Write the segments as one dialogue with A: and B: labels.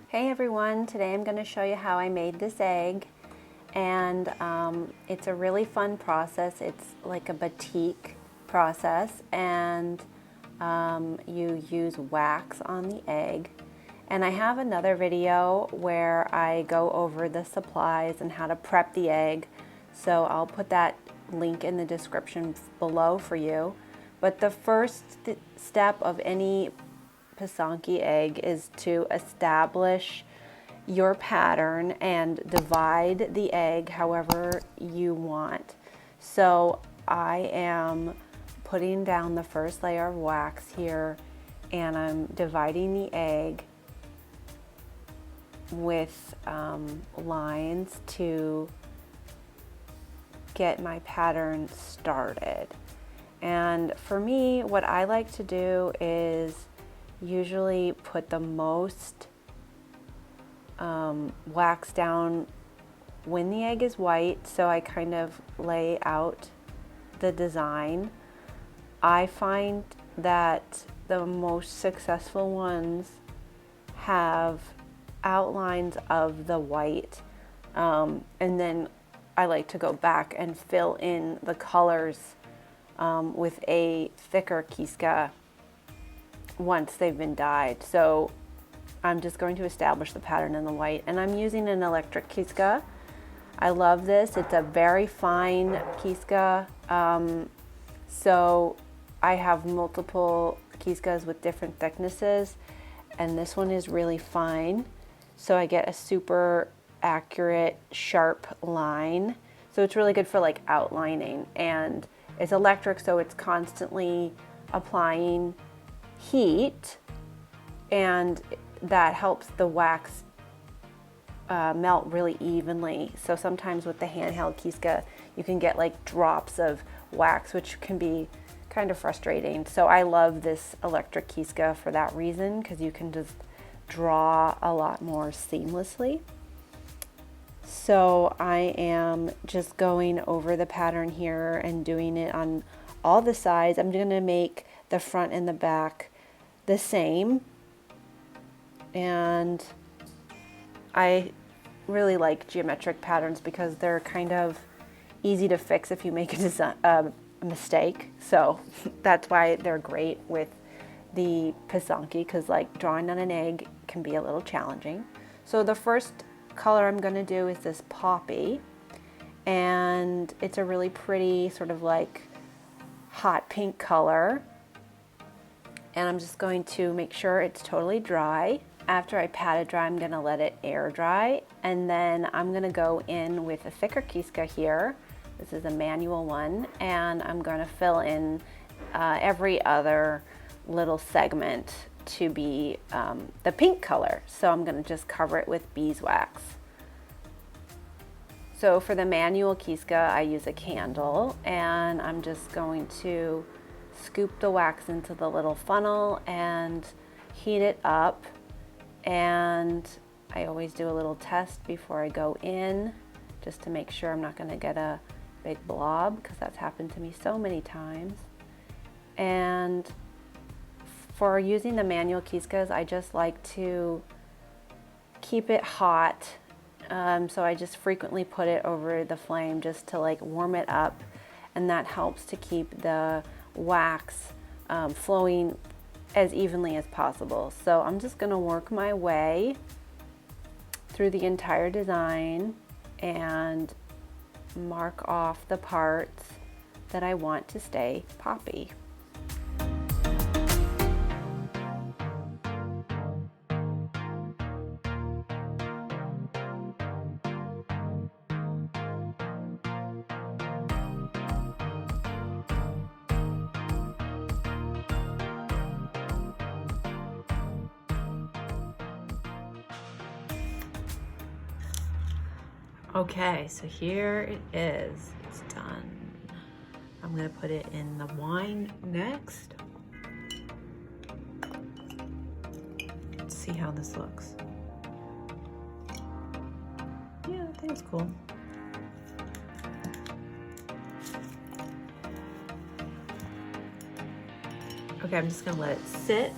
A: Hey everyone, today I'm going to show you how I made this egg, and it's a really fun process. It's like a batik process, and you use wax on the egg. And I have another video where I go over the supplies and how to prep the egg, so I'll put that link in the description below for you. But the first step of any Pysanky egg is to establish your pattern and divide the egg however you want. So I am putting down the first layer of wax here, and I'm dividing the egg with lines to get my pattern started. And for me, what I like to do is usually put the most wax down when the egg is white, so I kind of lay out the design. I find that the most successful ones have outlines of the white, and then I like to go back and fill in the colors with a thicker kiska once they've been dyed. So I'm just going to establish the pattern in the white, and I'm using an electric kiska. I love this. It's a very fine kiska. So I have multiple kiskas with different thicknesses, and this one is really fine. So I get a super accurate, sharp line. So it's really good for like outlining, and it's electric, so it's constantly applying heat, and that helps the wax melt really evenly. So sometimes with the handheld kiska, you can get like drops of wax, which can be kind of frustrating. So I love this electric kiska for that reason, because you can just draw a lot more seamlessly. So I am just going over the pattern here and doing it on all the sides. I'm going to make the front and the back the same, and I really like geometric patterns because they're kind of easy to fix if you make a mistake. So that's why they're great with the Pysanky, because like drawing on an egg can be a little challenging. So the first color I'm going to do is this poppy, and it's a really pretty sort of like hot pink color, and I'm just going to make sure it's totally dry. After I pat it dry, I'm going to let it air dry, and then I'm going to go in with a thicker kiska here. This is a manual one, and I'm going to fill in every other little segment to be the pink color. So I'm going to just cover it with beeswax. So for the manual kiska, I use a candle, and I'm just going to scoop the wax into the little funnel and heat it up. And I always do a little test before I go in, just to make sure I'm not going to get a big blob, because that's happened to me so many times. And for using the manual kiskas, I just like to keep it hot. So I just frequently put it over the flame just to like warm it up, and that helps to keep the wax flowing as evenly as possible. So I'm just going to work my way through the entire design and mark off the parts that I want to stay poppy.
B: Okay, so here it is. It's done. I'm gonna put it in the wine next. Let's see how this looks. Yeah, I think it's cool. Okay, I'm just gonna let it sit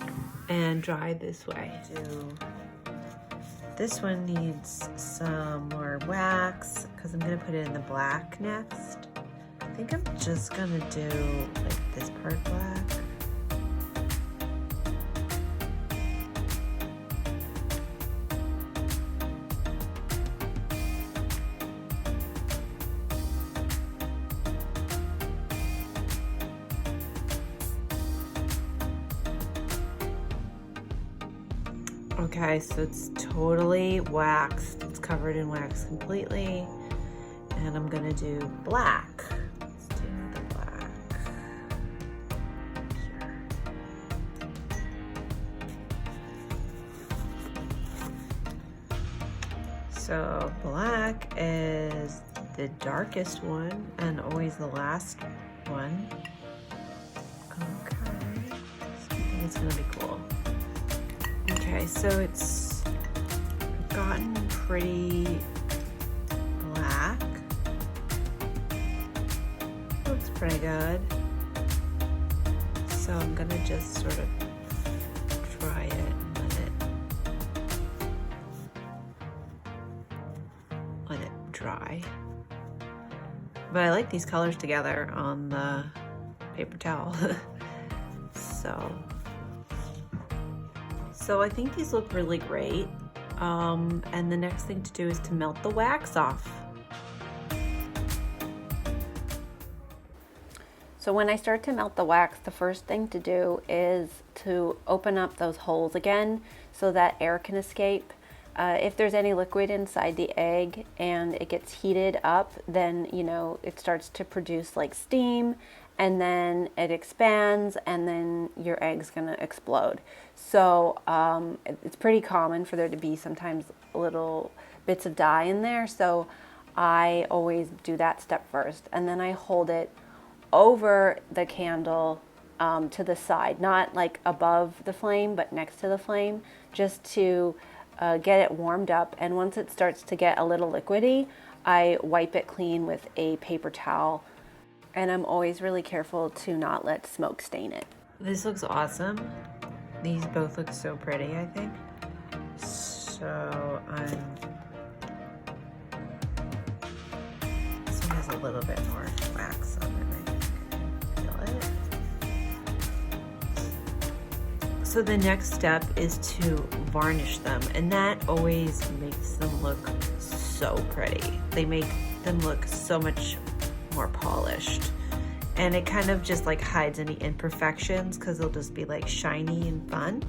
B: and dry this way. this one needs some more wax because I'm gonna put it in the black next. I think I'm just gonna do like this part black. Okay, so it's totally waxed. It's covered in wax completely. And I'm gonna do black. Let's do the black here. So black is the darkest one and always the last one. Okay, so I think it's gonna be cool. Okay, so it's gotten pretty black. Looks pretty good. So I'm gonna just sort of dry it and let it dry. But I like these colors together on the paper towel. So I think these look really great. And the next thing to do is to melt the wax off.
A: So when I start to melt the wax, the first thing to do is to open up those holes again so that air can escape. If there's any liquid inside the egg and it gets heated up, then it starts to produce like steam, and then it expands, and then your egg's gonna explode. So it's pretty common for there to be sometimes little bits of dye in there. So I always do that step first, and then I hold it over the candle to the side, not like above the flame, but next to the flame, just to get it warmed up. And once it starts to get a little liquidy, I wipe it clean with a paper towel. And I'm always really careful to not let smoke stain it.
B: This looks awesome. These both look so pretty, I think. So this one has a little bit more wax on it, I think. Feel it. So the next step is to varnish them, and that always makes them look so pretty. They make them look so much more polished, and it kind of just like hides any imperfections because they'll just be like shiny and fun.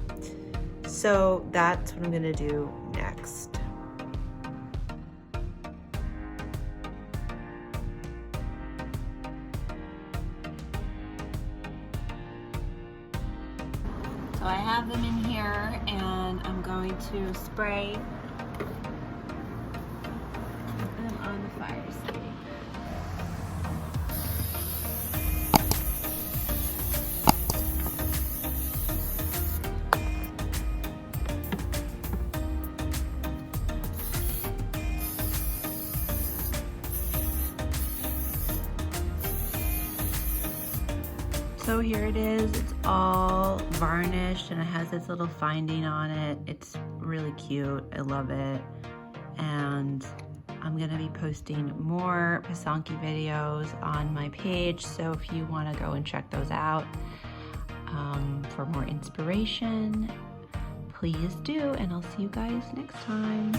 B: So that's what I'm gonna do next.
A: So I have them in here, and I'm going to spray them on the fire escape. So here it is, it's all varnished and it has this little finding on it. It's really cute, I love it. And I'm gonna be posting more Pysanky videos on my page, so if you wanna go and check those out for more inspiration, please do, and I'll see you guys next time.